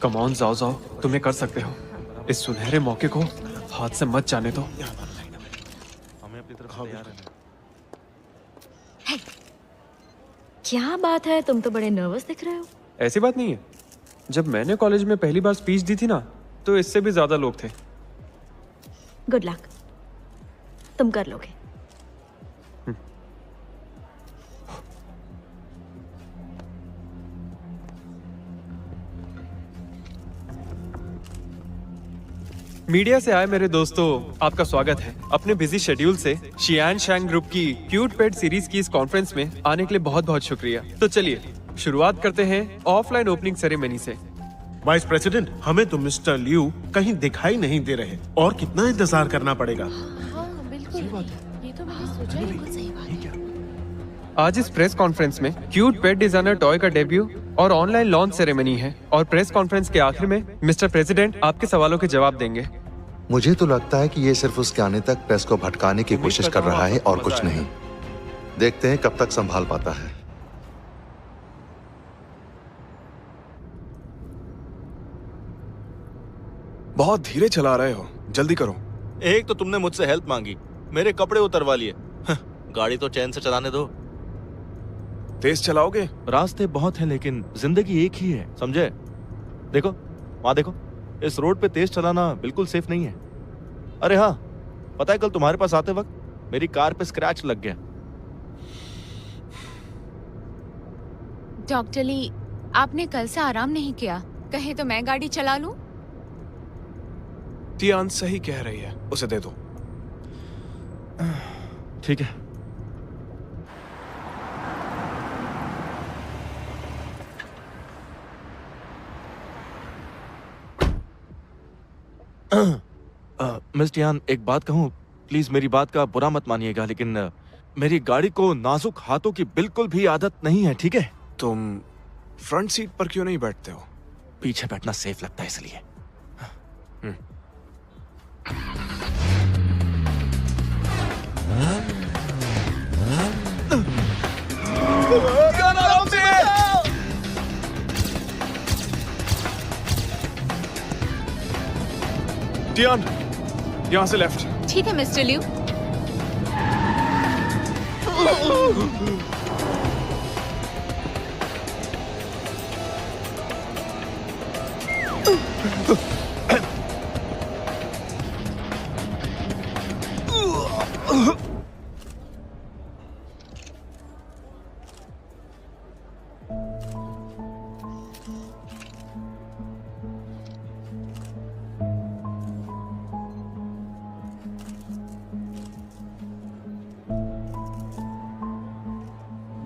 Come on जाओ जाओ, तुम्हें कर सकते हो। इस सुनहरे मौके को हाथ से मत जाने दो। हमें अपनी तरफ से तैयार रहना है। क्या बात है, तुम तो बड़े नर्वस दिख रहे हो। ऐसी बात नहीं है। जब मैंने कॉलेज में पहली बार स्पीच दी थी ना, तो इससे भी ज्यादा लोग थे। गुड लक, तुम कर लोगे। मीडिया से आए मेरे दोस्तों, आपका स्वागत है। अपने बिजी शेड्यूल से शियान शैंग ग्रुप की क्यूट पेट सीरीज की इस कॉन्फ्रेंस में आने के लिए बहुत बहुत शुक्रिया। तो चलिए शुरुआत करते हैं ऑफलाइन ओपनिंग सेरेमनी से। वाइस प्रेसिडेंट, हमें तो मिस्टर लियू कहीं दिखाई नहीं दे रहे और कितना इंतजार करना पड़ेगा। हाँ बिल्कुल, ये तो मैंने सोचा ही नहीं। सही बात है। आज इस प्रेस कॉन्फ्रेंस में क्यूट पेट डिजाइनर टॉय का डेब्यू और ऑनलाइन लॉन्च सेरेमनी है और प्रेस कॉन्फ्रेंस के आखिर में मिस्टर प्रेसिडेंट आपके सवालों के जवाब देंगे। मुझे तो लगता है कि ये सिर्फ उसके आने तक प्रेस को भटकाने की कोशिश कर रहा है और कुछ नहीं। देखते हैं कब तक संभाल पाता है। बहुत धीरे चला रहे हो, जल्दी करो। एक तो तुमने मुझसे हेल्प मांगी, मेरे कपड़े उतरवा लिए। गाड़ी तो चैन से चलाने दो। तेज चलाओगे? रास्ते बहुत हैं लेकिन जिंदगी एक ही है, समझे? देखो वहां देखो, इस रोड पे तेज चलाना बिल्कुल सेफ नहीं है। अरे हाँ, पता है कल तुम्हारे पास आते वक्त मेरी कार पे स्क्रैच लग गया। डॉक्टर ली, आपने कल से आराम नहीं किया। कहे तो मैं गाड़ी चला लूं? टियान सही कह रही है, उसे दे दो। ठीक है। मिस टियान, एक बात कहूँ, प्लीज मेरी बात का बुरा मत मानिएगा, लेकिन मेरी गाड़ी को नाजुक हाथों की बिल्कुल भी आदत नहीं है, ठीक है? तुम फ्रंट सीट पर क्यों नहीं बैठते हो? पीछे बैठना सेफ लगता है इसलिए। टियान, यहाँ से लेफ्ट। ठीक है मिस्टर लियू।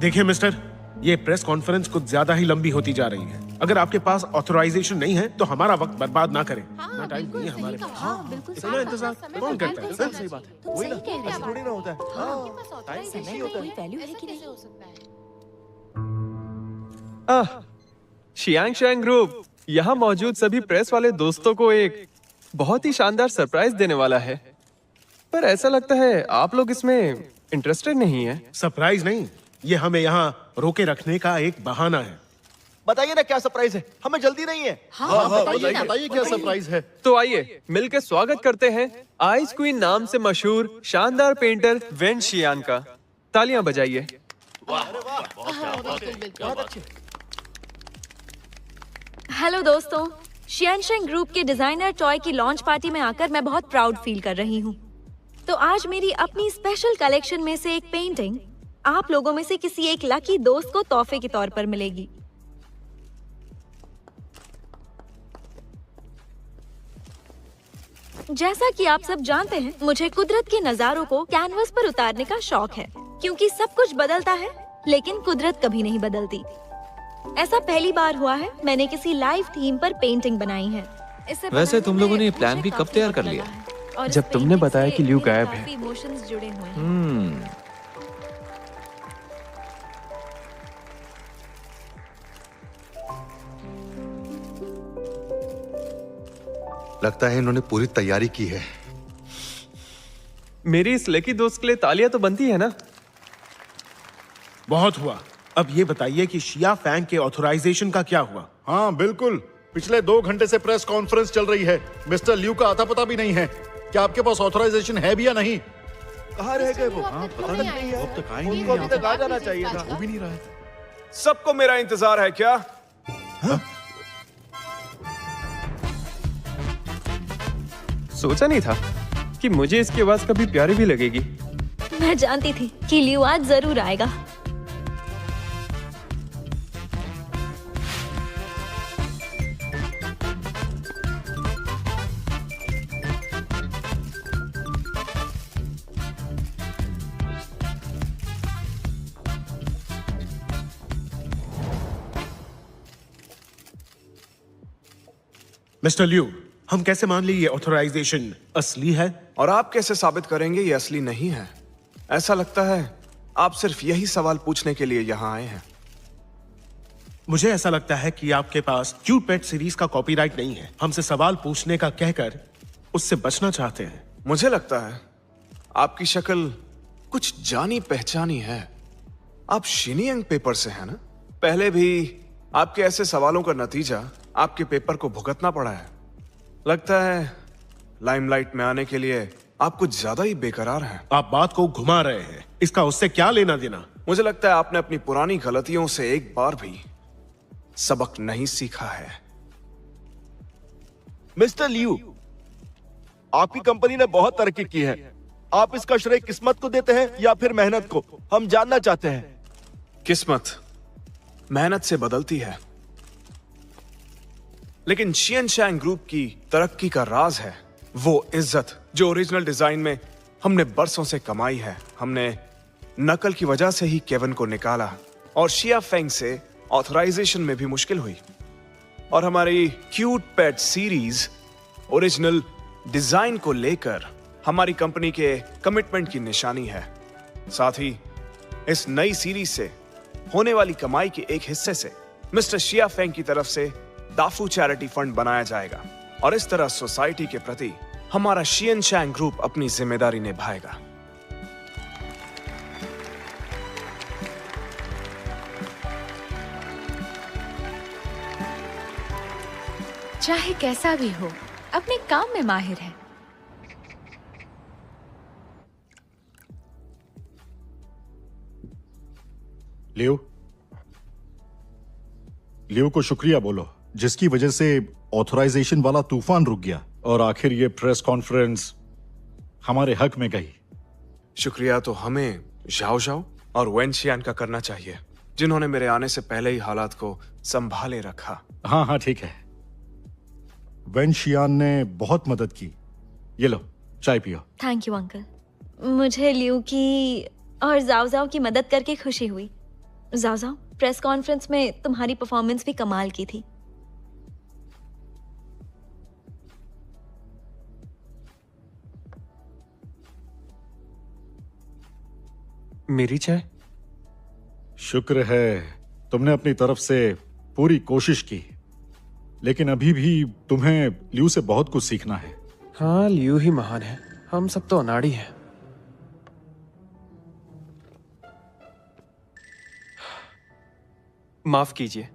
देखिए मिस्टर, ये प्रेस कॉन्फ्रेंस कुछ ज्यादा ही लंबी होती जा रही है। अगर आपके पास ऑथराइजेशन नहीं है तो हमारा वक्त बर्बाद ना करें। ना टाइम नहीं है हमारे पास। हाँ बिल्कुल इतना इंतजार कौन करता है? सही बात है। वही ना, ऐसा थोड़ी ना होता है। समय का कोई वैल्यू है कि नहीं हो सकता है। शियांग शैंग ग्रुप यहाँ मौजूद सभी प्रेस वाले दोस्तों को एक बहुत ही शानदार सरप्राइज देने वाला है, पर ऐसा लगता है आप लोग इसमें इंटरेस्टेड नहीं है। सरप्राइज नहीं, ये हमें यहाँ रोके रखने का एक बहाना है। बताइए ना क्या सरप्राइज है, हमें जल्दी नहीं है। बताइए क्या सरप्राइज है। तो आइए मिलकर स्वागत करते हैं आइस क्वीन नाम से मशहूर शानदार पेंटर वेन शियान का। तालियां बजाइए। हेलो दोस्तों, शियान शैंग ग्रुप के डिजाइनर टॉय की लॉन्च पार्टी में आकर मैं बहुत प्राउड फील कर रही हूँ। तो आज मेरी अपनी स्पेशल कलेक्शन में से एक पेंटिंग आप लोगों में से किसी एक लकी दोस्त को तोहफे के तौर पर मिलेगी। जैसा कि आप सब जानते हैं, मुझे कुदरत के नजारों को कैनवस पर उतारने का शौक है, क्योंकि सब कुछ बदलता है लेकिन कुदरत कभी नहीं बदलती। ऐसा पहली बार हुआ है मैंने किसी लाइव थीम पर पेंटिंग बनाई है। वैसे तुम लोगों ने ये प्लान भी कब तैयार कर लिया? और जब तुमने बताया कि लियू गायब है। इमोशंस जुड़े हुए हैं। लगता है इन्होंने पूरी तैयारी की है। मेरी इस लकी दोस्त के लिए तालियां तो बनती है ना? बहुत हुआ, अब ये बताइए कि शिया फैंग के ऑथराइजेशन का क्या हुआ? हाँ बिल्कुल, पिछले 2 घंटे से प्रेस कॉन्फ्रेंस चल रही है। मिस्टर लियू का आता पता भी नहीं है। क्या आपके पास ऑथराइजेशन है भी या नहीं? कहाँ रह गए वो? हाँ, पता नहीं है। अब तक आए उनको अभी तक आ जाना चाहिए था। वो भी नहीं रहा है। सबको मेरा इंतजार है क्या? सोचा नहीं था कि मुझे इसकी आवाज कभी प्यारी भी लगेगी। मैं जानती थी कि लियो आज जरूर आएगा। मिस्टर लियू, हम कैसे मान ली ये ऑथराइजेशन असली है? और आप कैसे साबित करेंगे ये असली नहीं है? ऐसा लगता है आप सिर्फ यही सवाल पूछने के लिए यहाँ आए हैं। मुझे ऐसा लगता है कि आपके पास क्यूट पेट सीरीज का कॉपीराइट नहीं है। हमसे सवाल पूछने का कहकर उससे बचना चाहते हैं। मुझे लगता है आपकी शक्ल कुछ जानी पहचानी है। आप शिनियंग पेपर से हैं ना? पहले भी आपके ऐसे सवालों का नतीजा आपके पेपर को भुगतना पड़ा है। लगता है लाइमलाइट में आने के लिए आप कुछ ज्यादा ही बेकरार हैं। आप बात को घुमा रहे हैं, इसका उससे क्या लेना देना? मुझे लगता है आपने अपनी पुरानी गलतियों से एक बार भी सबक नहीं सीखा है। मिस्टर लियू, आपकी कंपनी ने बहुत तरक्की की है। आप इसका श्रेय किस्मत को देते हैं या फिर मेहनत को? हम जानना चाहते हैं। किस्मत मेहनत से बदलती है, लेकिन शियन शैंग ग्रुप की तरक्की का राज है वो इज्जत जो ओरिजिनल डिजाइन में हमने बरसों से कमाई है। हमने नकल की वजह से ही केविन को निकाला और शिया फेंग से ऑथराइजेशन में भी मुश्किल हुई। और हमारी क्यूट पेट सीरीज ओरिजिनल डिजाइन को लेकर हमारी कंपनी के कमिटमेंट की निशानी है। साथ ही इस नई सीरीज से होने वाली कमाई के एक हिस्से से मिस्टर शिया फेंग की तरफ से दाफू चैरिटी फंड बनाया जाएगा और इस तरह सोसाइटी के प्रति हमारा शियन शैंग ग्रुप अपनी जिम्मेदारी निभाएगा। चाहे कैसा भी हो, अपने काम में माहिर है। लियो को शुक्रिया बोलो, जिसकी वजह से ऑथराइजेशन वाला तूफान रुक गया और आखिर ये प्रेस कॉन्फ्रेंस हमारे हक में गई। शुक्रिया तो हमें झाओ झाओ और वेन शियान का करना चाहिए, जिन्होंने मेरे आने से पहले ही हालात को संभाले रखा। हाँ हाँ ठीक है, वेन शियान ने बहुत मदद की। ये लो चाय पियो। Thank you uncle. मुझे लियू की और जाओ जाओ की मदद करके खुशी हुई। जाओ जाओ, प्रेस कॉन्फ्रेंस में तुम्हारी परफॉर्मेंस भी कमाल की थी। मेरी चाय? शुक्र है तुमने अपनी तरफ से पूरी कोशिश की, लेकिन अभी भी तुम्हें लियू से बहुत कुछ सीखना है। हाँ, लियू ही महान है, हम सब तो अनाड़ी हैं। माफ कीजिए,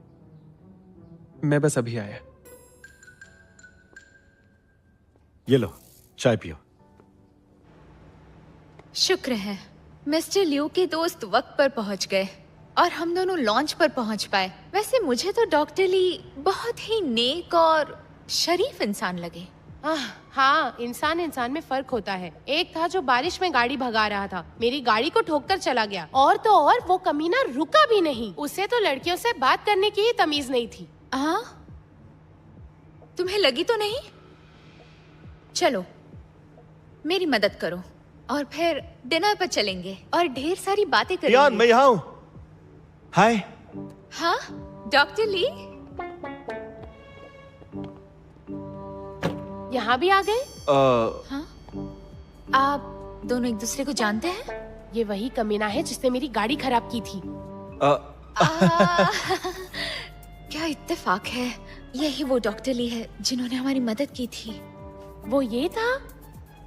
मैं बस अभी आया। ये लो चाय पियो। शुक्र है मिस्टर लियू के दोस्त वक्त पर पहुंच गए और हम दोनों लॉन्च पर पहुंच पाए। वैसे मुझे तो डॉक्टर ली बहुत ही नेक और शरीफ इंसान लगे। हाँ, इंसान इंसान में फर्क होता है। एक था जो बारिश में गाड़ी भगा रहा था, मेरी गाड़ी को ठोककर चला गया। और तो और वो कमीना रुका भी नहीं। उसे तो लड़कियों से बात करने की ही तमीज नहीं थी। तुम्हें लगी तो नहीं? चलो मेरी मदद करो और फिर डिनर पर चलेंगे और ढेर सारी बातें करेंगे। यार मैं यहाँ हूँ। हाय। हाँ डॉक्टर ली, यहाँ भी आ गए? हाँ, आप दोनों एक दूसरे को जानते हैं? ये वही कमीना है जिसने मेरी गाड़ी खराब की थी। क्या इत्तेफाक है, यही वो डॉक्टर ली है जिन्होंने हमारी मदद की थी। वो ये था?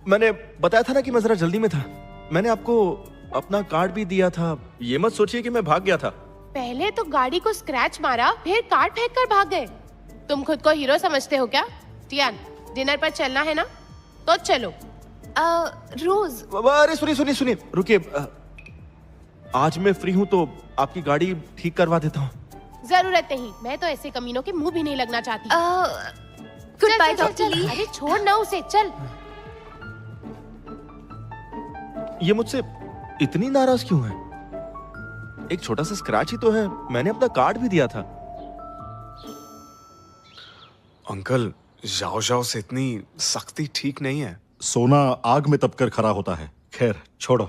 मैंने बताया था ना कि मैं जरा जल्दी में था। मैंने आपको अपना कार्ड भी दिया था। ये मत सोचिए कि मैं भाग गया था। पहले तो गाड़ी को स्क्रैच मारा, फिर कार फेंक कर भाग गए। तुम खुद को हीरो समझते हो क्या? टियान, डिनर पर चलना है ना? तो चलो। रोज, अरे सुनिए रुकिए। आज मैं फ्री हूँ तो आपकी गाड़ी ठीक करवा देता हूँ। जरूरत नहीं, मैं तो ऐसे कमीनों के मुंह भी नहीं लगना चाहती। गुड बाय चल, चल, डॉक्टर चल। ली। अरे छोड़ ना उसे, चल। ये मुझसे इतनी नाराज क्यों है? एक छोटा सा स्क्रैच ही तो है, मैंने अपना कार्ड भी दिया था। अंकल, जाओ जाओ से इतनी सख्ती ठीक नहीं है। सोना आग में तपकर खरा होता है। खैर छोड़ो।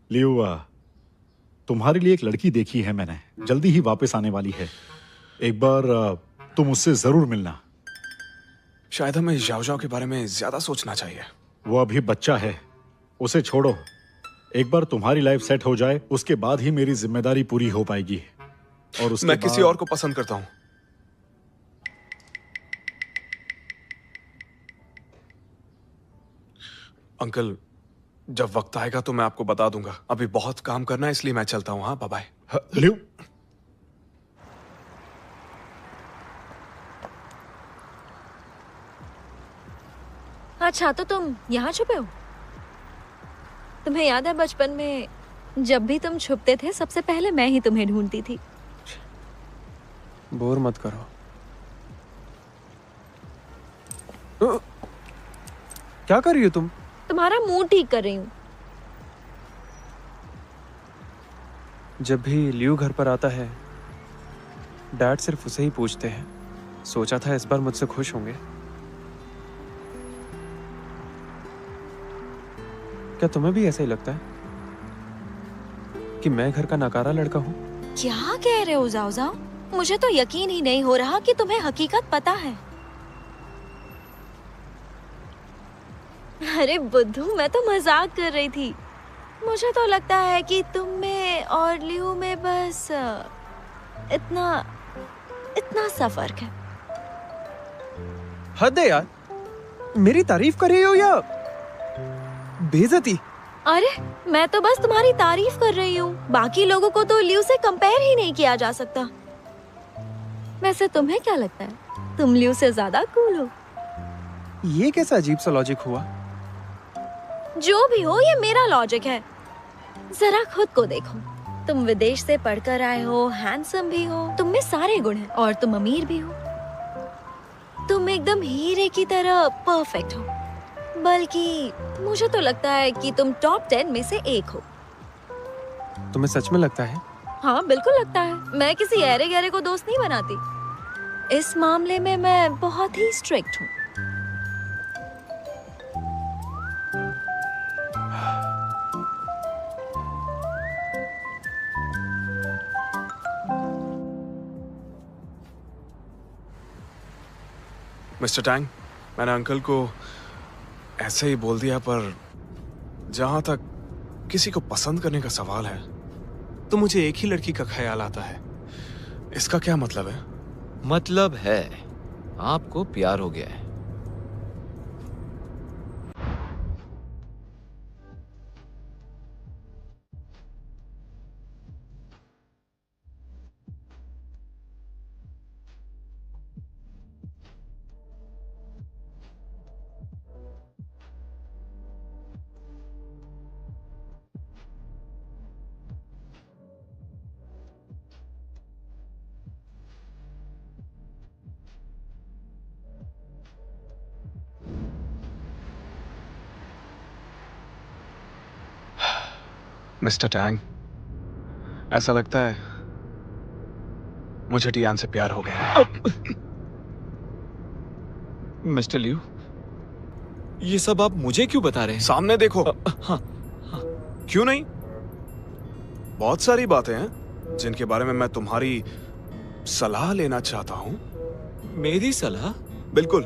लियो, तुम्हारे लिए एक लड़की देखी है मैंने, जल्दी ही वापस आने वाली है। एक बार तुम उससे जरूर मिलना। शायद हमें जाओ जाओ के बारे में ज्यादा सोचना चाहिए। वो अभी बच्चा है, उसे छोड़ो। एक बार तुम्हारी लाइफ सेट हो जाए, उसके बाद ही मेरी जिम्मेदारी पूरी हो पाएगी। और उसके मैं किसी बाद... और को पसंद करता हूं। अंकल, जब वक्त आएगा तो मैं आपको बता दूंगा। अभी बहुत काम करना है, इसलिए मैं चलता हूं। हाँ, बाय बाय। लियो, अच्छा, तो तुम यहाँ छुपे हो? तुम्हें याद है बचपन में जब भी तुम छुपते थे, सबसे पहले मैं ही तुम्हें ढूंढती थी। बोर मत करो। क्या कर रही हो तुम? तुम्हारा मूड ठीक कर रही हूँ। जब भी लियो घर पर आता है, डैड सिर्फ उसे ही पूछते हैं। सोचा था इस बार मुझसे खुश होंगे। क्या तुम्हें भी ऐसा ही लगता है कि मैं घर का नकारा लड़का हूँ? क्या कह रहे हो जाओ जाओ? मुझे तो यकीन ही नहीं हो रहा कि तुम्हें हकीकत पता है। अरे बुद्धू, मैं तो मजाक कर रही थी। मुझे तो लगता है कि तुम में और लियो में बस इतना सा फर्क है। हद है यार, मेरी तारीफ कर रही हो या बेइज्जती? अरे मैं तो बस तुम्हारी तारीफ कर रही हूँ। बाकी लोगों को तो लियो से कंपेयर ही नहीं किया जा सकता। वैसे तुम्हें क्या लगता है, तुम लियो से ज्यादा कूल हो? ये कैसा अजीब सा लॉजिक हुआ? जो भी हो, ये मेरा लॉजिक है। जरा खुद को देखो। तुम विदेश से पढ़कर आए हो, हैंडसम भी हो, तुम में सारे गुण हैं, और तुम अमीर भी हो। तुम एकदम हीरे की तरह परफेक्ट हो। बल्कि मुझे तो लगता है कि तुम टॉप 10 में से एक हो। तुम्हें सच में लगता है? हाँ, बिल्कुल लगता है। मैं किसी ऐरे गहरे को दोस्त नहीं बनाती। इस मामले में मैं बहुत ही स्ट्रिक्ट हूँ। मिस्टर टैंग, मैंने अंकल को ऐसे ही बोल दिया, पर जहां तक किसी को पसंद करने का सवाल है तो मुझे एक ही लड़की का ख्याल आता है। इसका क्या मतलब है? मतलब है आपको प्यार हो गया है। मिस्टर टैंग, ऐसा लगता है मुझे टियान से प्यार हो गया है। मिस्टर लियो, ये सब आप मुझे क्यों बता रहे हैं? सामने देखो। हाँ, क्यों नहीं? बहुत सारी बातें हैं जिनके बारे में मैं तुम्हारी सलाह लेना चाहता हूं। मेरी सलाह? बिल्कुल।